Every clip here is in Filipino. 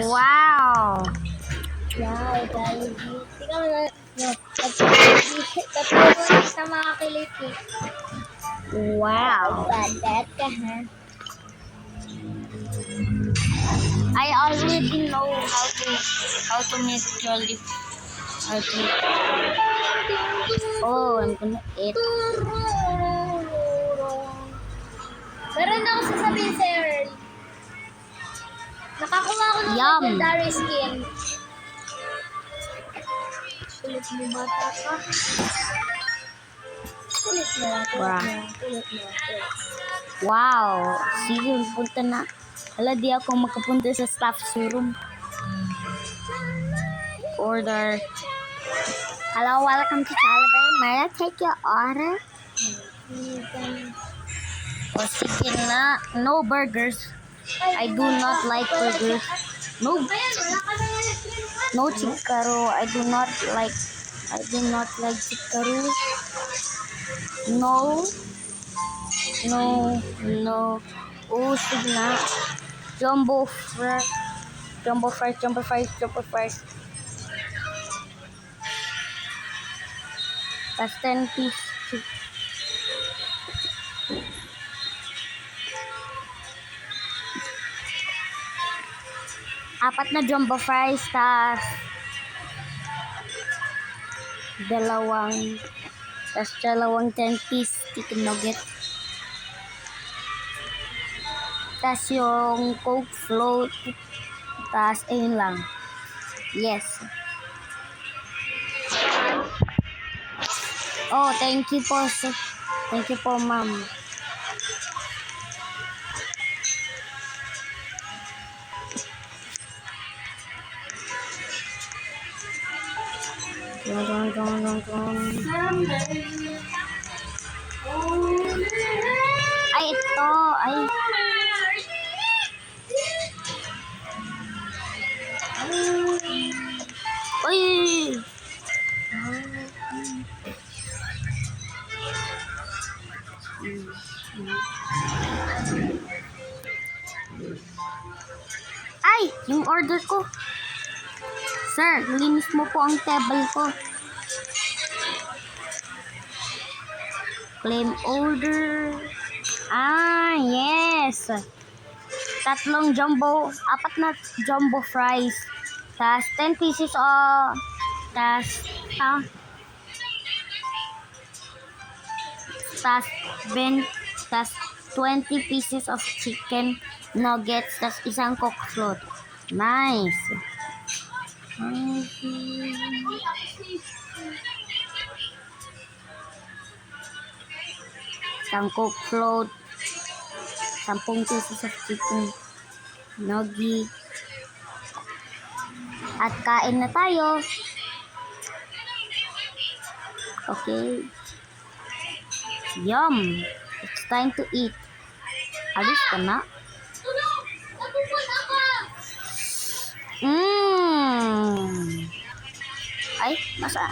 Wow! Wow, Jollibee. Tingnan mo na. No, tatlo sa mga kiliti. Wow! Badat ka, ha? I already know how to make Jollibee. Oh, I'm gonna eat. Meron ako sasabihin sa Earl. Nakakuha ko ng Yum. legendary skin. Sulit mo bata ka. Sulit mo. Wow. Wow! Sige, punta na. Hala, di ako makapunta sa staff room. Order. Hello, welcome to Jollibee. May I take your order? O sige na. No burgers. I do not like burgers. No chikaro. I do not like chikaro. No. Oh, sige na. Jumbo fries. That's 10 piece. Apat na jumbo fries, tas dalawang 10 piece chicken nugget. Tas yung Coke float. Tas ayun lang. Yes. Oh, thank you po, sir. Thank you po, ma'am. Ay, ito. Ay. Uy! Ay! Yung order ko. Sir, linis mo po ang table ko. Claim order. Ah, yes. Apat na jumbo fries. Tas 10 pieces of tas 20 pieces of chicken nuggets, tas isang Coke float. Nice. Isang Coke float, 10 pieces of chicken nugget. At kain na tayo. Okay. Yum. It's time to eat. Alis ka na. Ay, masa?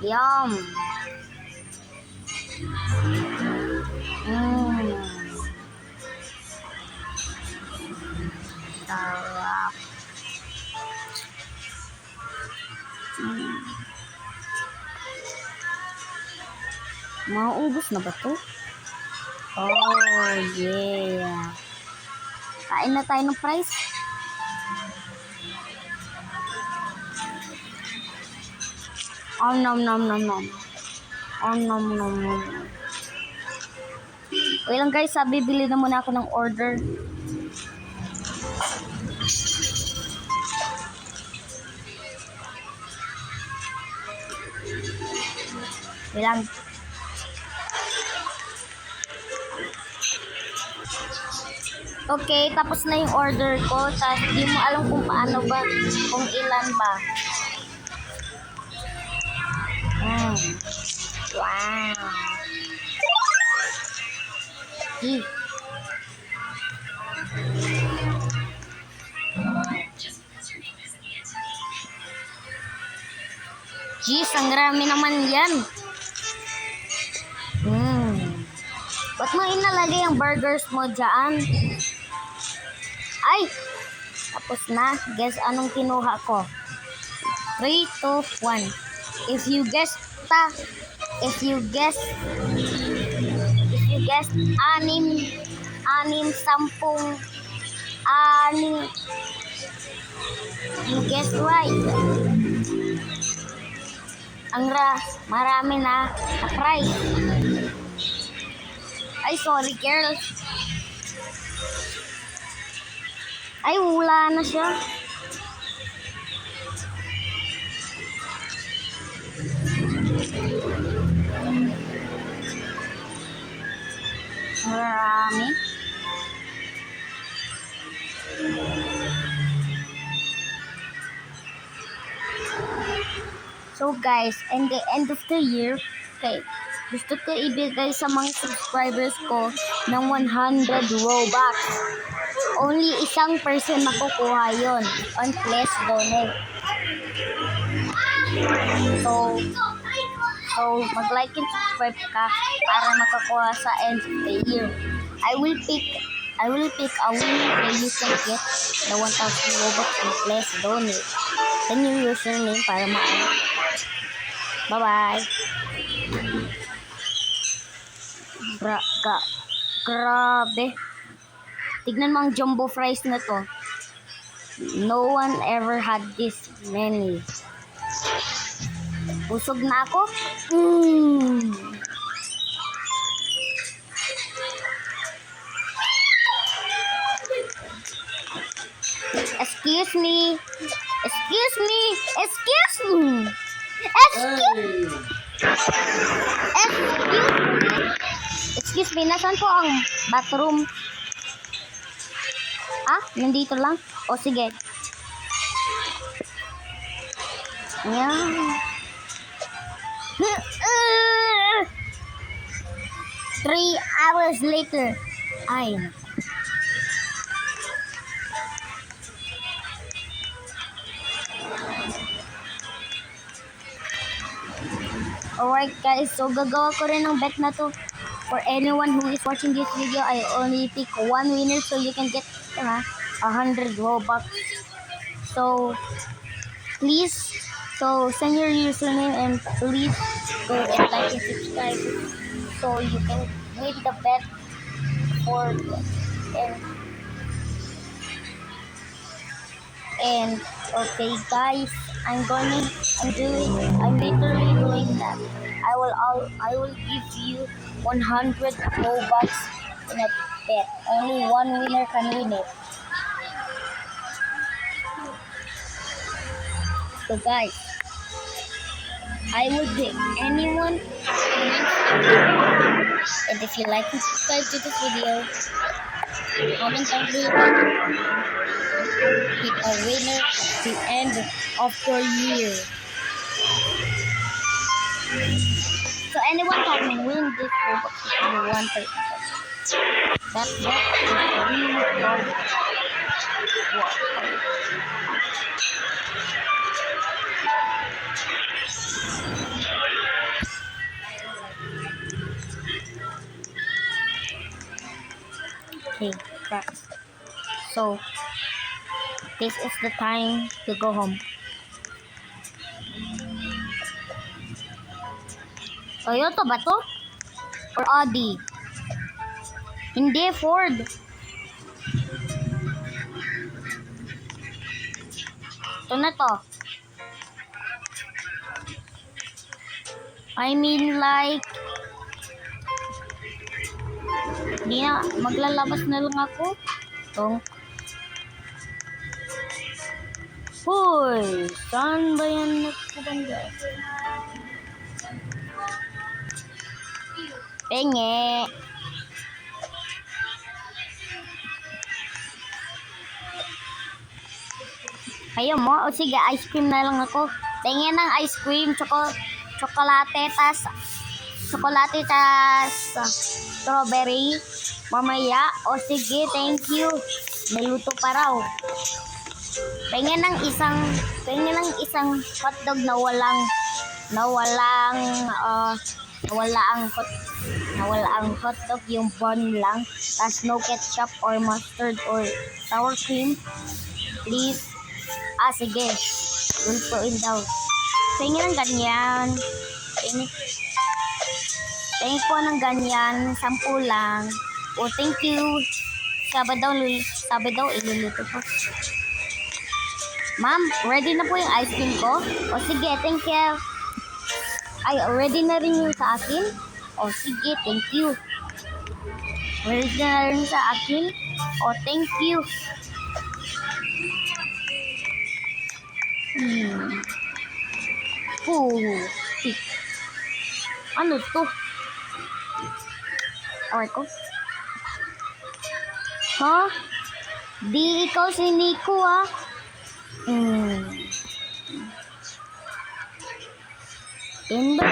Yum. Sarap. Mauubos na ba to? Oh, yeah. Kain na tayo ng fries. Nom. Wait lang guys, bibili na muna ako ng order. Wait lang. Okay, tapos na yung order ko. Tapos di mo alam kung paano ba, kung ilan ba. Wow. Jeez, ang rami naman yan. Ba't mo inalagay ang burgers mo dyan? Ay! Tapos na. Guess anong kinuha ko? 3, 2, 1. If you guess sampung, you guess right. Marami na prize. Ay, sorry, girl. Ay, wala na siya. Marami. So guys, in the end of the year, okay, gusto ko ibigay sa mga subscribers ko ng 100 Robux. Only isang person makukuha yon on Please Donate. So mag-like and subscribe ka para makakuha sa end of the year. I will pick a winner where you can get the 1,000 Robux on Please Donate. Then your username para ma-ano. Bye-bye. Grabe. Tignan mo ang jumbo fries na to. No one ever had this many. Busog na ako. Excuse me. Excuse me, nasaan po ang bathroom? Nandito lang? O sige. Yan. 3 hours later. Ay. Alright guys, so gagawa ko rin ng bet na to. For anyone who is watching this video, I only pick one winner so you can get 100 Robux. So please, send your username and please go and like and subscribe so you can win the bet for and okay guys, I'm literally doing that. I will give you 100 Robux in a bet. Only one winner can win it. So guys, I will pick anyone. And if you like and subscribe to this video, comment down below. Pick a winner at the end of the year. So anyone can win this Robux if you want it. That's really long. Okay, that's so this is the time to go home. Toyota ba to? Or Audi? Hindi, Ford. Ito na to. I mean like, hindi na, maglalabas na lang ako. Itong. Hoy, saan ba yan nagpabanda? Penge. Kayo mo? O sige, ice cream na lang ako. Penge ng ice cream, tsokolate, tas strawberry. Mamaya. O sige, thank you. Naluto pa raw. Penge ng isang hotdog na walang nawalang nawala ang hotdog, yung bun lang, tas no ketchup or mustard or sour cream, please. Sige, lutuin daw. Tingin ng ganyan. Tingin po ng ganyan, 10 lang. Thank you. Sabi daw iluluto po. Ma'am, ready na po yung ice cream ko? Sige, thank you. Ay, ready na rin yung sa akin? Sige, thank you. Ready na rin sa akin? Thank you. Tik. Ano to? Alright ko. Di ikaw si Nico, Indo.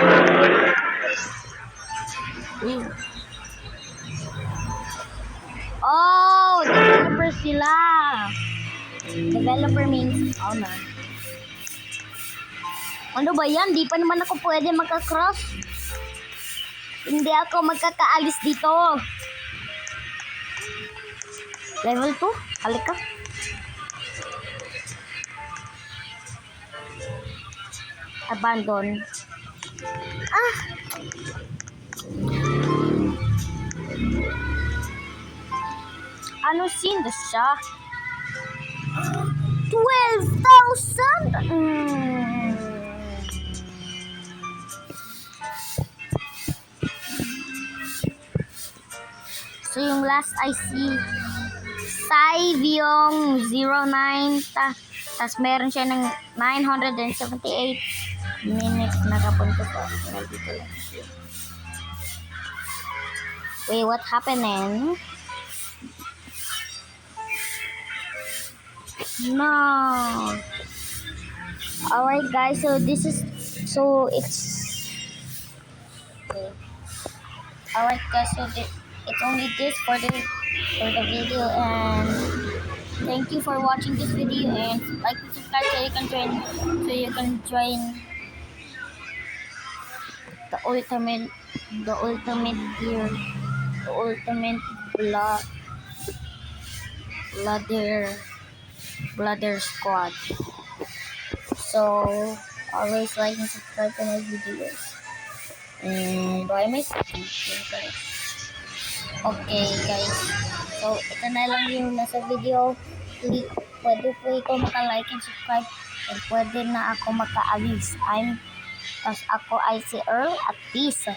Developer sila. Developer means, na. Ano ba yan? Di pa naman ako pwede magka-cross. Hindi ako magkakaalis dito. Level 2? Halika. Abandon. Ano scene siya? 12,000? So yung last I see Savyong 09 tas meron siya ng 978 minutes nakapunta pa. Dito lang. Wait, what happening? No. Alright guys, so it's okay. Alright guys, so it's only this for the video, and thank you for watching this video, and like and subscribe so you can join the ultimate gear, the ultimate bladder squad. So always like and subscribe to my videos, and bye my guys. Okay guys, so ito na lang yung nasa video. Pwede po ikaw maka-like and subscribe, and pwede na ako maka-alis. Ako ay si Earl at peace.